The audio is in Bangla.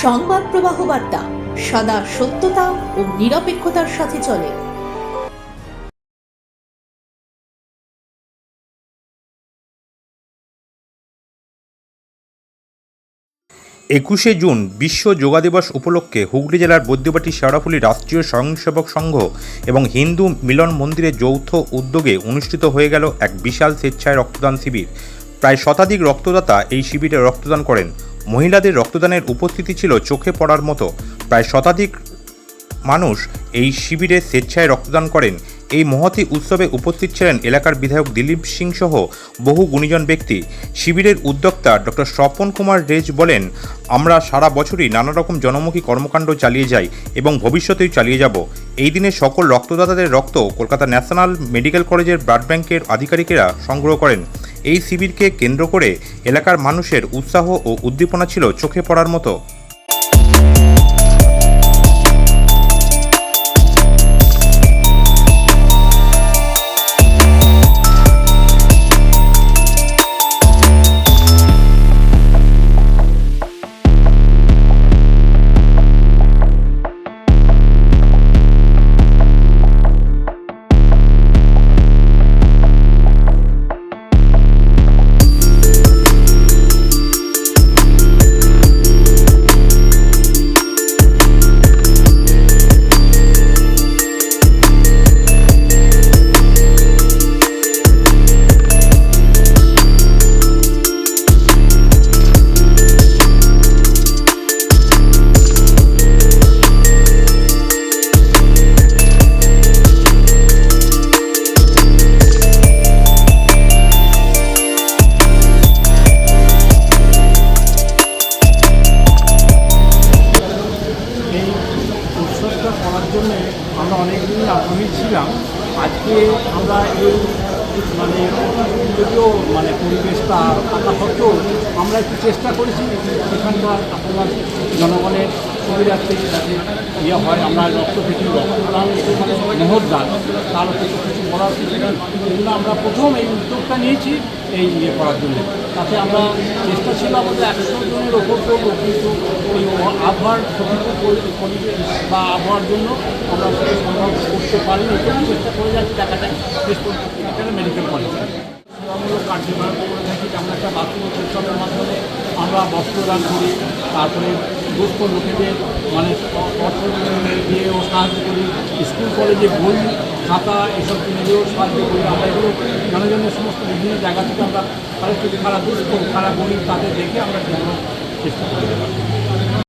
সংবাদ প্রবাহ বার্তা সদা সত্যতা ও নিরপেক্ষতার সাথে চলে। একুশে জুন বিশ্ব যোগা দিবস উপলক্ষে হুগলি জেলার বৈদ্যবাটি শেওড়াফুলি রাষ্ট্রীয় স্বয়ংসেবক সংঘ এবং হিন্দু মিলন মন্দিরের যৌথ উদ্যোগে অনুষ্ঠিত হয়ে গেল এক বিশাল স্বেচ্ছায় রক্তদান শিবির। প্রায় শতাধিক রক্তদাতা এই শিবিরে রক্তদান করেন। মহিলাদের রক্তদানের উপস্থিতি ছিল চোখে পড়ার মতো। প্রায় শতাধিক মানুষ এই শিবিরে স্বেচ্ছায় রক্তদান করেন। এই মহতী উৎসবে উপস্থিত ছিলেন এলাকার বিধায়ক দিলীপ সিং সহ বহু গুণীজন ব্যক্তি। শিবিরের উদ্যোক্তা ডক্টর স্বপন কুমার রেজ বলেন, আমরা সারা বছরই নানা রকম জনমুখী কর্মকাণ্ড চালিয়ে যাই এবং ভবিষ্যতেও চালিয়ে যাব। এই দিনে সকল রক্তদাতাদের রক্ত কলকাতা ন্যাশনাল মেডিকেল কলেজের ব্লাড ব্যাংকের আধিকারিকেরা সংগ্রহ করেন। এই শিবিরকে কেন্দ্র করে এলাকার মানুষের উৎসাহ ও উদ্দীপনা ছিল চোখে পড়ার মতো। করার জন্য আমরা অনেকদিন আগ্রহী ছিলাম। আজকে আমরা এই যদিও পরিবেশটা থাকা সত্ত্বেও আমরা একটু চেষ্টা করেছি সেখানকার আপনার জনগণের সুবিধার্থে যাতে ইয়ে হয়। আমরা রক্ত থেকে রক্তদান মহৎ দান, তার থেকে কিছু বলার কিছু নেই। এই জন্য আমরা প্রথম এই উদ্যোগটা নিয়েছি এই ইয়ে করার জন্য। তাতে আমরা চেষ্টা ছিল আমাদের 100 জনের ওপর করবো, কিন্তু এই আবহাওয়ার ক্ষতিকর পরিবেশ বা আবহাওয়ার জন্য আমরা সেটা সম্ভব করতে পারিনি। একটু চেষ্টা করে যাচ্ছি, দেখা যায় শেষ পর্যন্ত এখানে মেডিকেল কলেজ সেবামূলক কার্যক্রম করে থাকি। যেমন একটা বাথরুম উৎসবের মাধ্যমে আমরা বস্ত্রদান করি, তারপরে দুস্থ লোকেদের অর্থ দিয়েও সাহায্য করি, স্কুল কলেজে বই খাতা এসব কিনে দিয়েও সাহায্য করি। আমরা এগুলো জনগণের সমস্ত বিভিন্ন জায়গা থেকে আমরা তাদের থেকে খারাপ দুস্থ খারাপ গরিব তাদের দেখে আমরা সেগুলো চেষ্টা করি।